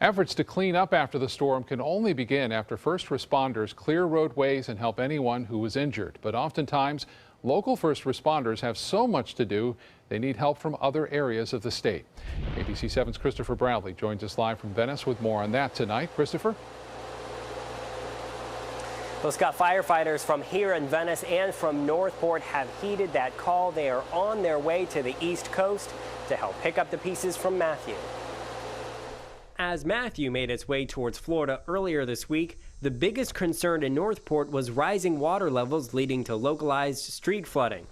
Efforts to clean up after the storm can only begin after first responders clear roadways and help anyone who was injured. But oftentimes, local first responders have so much to do, they need help from other areas of the state. ABC 7's Christopher Bradley joins us live from Venice with more on that tonight. Christopher? Well, Scott, firefighters from here in Venice and from Northport have heeded that call. They are on their way to the East Coast to help pick up the pieces from Matthew. As Matthew made its way towards Florida earlier this week, the biggest concern in Northport was rising water levels leading to localized street flooding.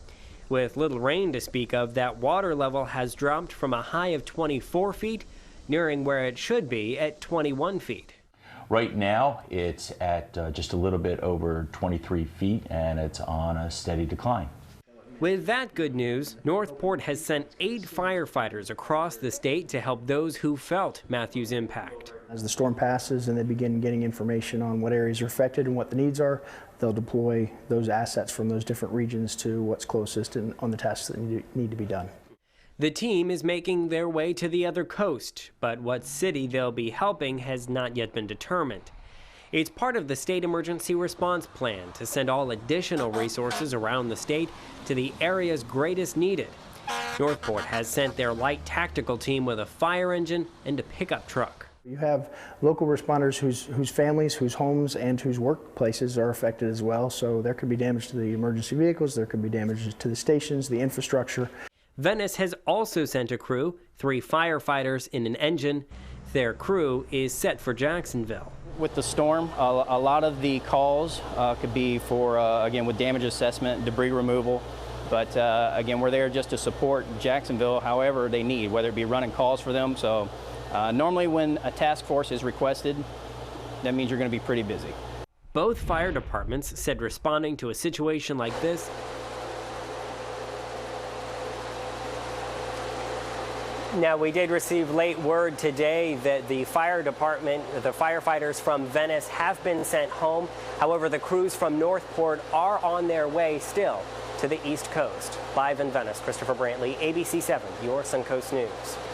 With little rain to speak of, that water level has dropped from a high of 24 feet, nearing where it should be at 21 feet. Right now, it's at just a little bit over 23 feet, and it's on a steady decline. With that good news, Northport has sent 8 firefighters across the state to help those who felt Matthew's impact. As the storm passes and they begin getting information on what areas are affected and what the needs are, they'll deploy those assets from those different regions to what's closest and on the tasks that need to be done. The team is making their way to the other coast, but what city they'll be helping has not yet been determined. It's part of the state emergency response plan to send all additional resources around the state to the areas greatest needed. Northport has sent their light tactical team with a fire engine and a pickup truck. You have local responders whose families, whose homes, and whose workplaces are affected as well. So there could be damage to the emergency vehicles, there could be damage to the stations, the infrastructure. Venice has also sent a crew, 3 firefighters in an engine. Their crew is set for Jacksonville. With the storm, a lot of the calls could be for, again, with damage assessment, debris removal. But again, we're there just to support Jacksonville however they need, whether it be running calls for them. So normally when a task force is requested, that means you're going to be pretty busy. Both fire departments said responding to a situation like this Now, we did receive late word today that the fire department, the firefighters from Venice have been sent home. However, the crews from Northport are on their way still to the East Coast. Live in Venice, Christopher Brantley, ABC 7, your Suncoast News.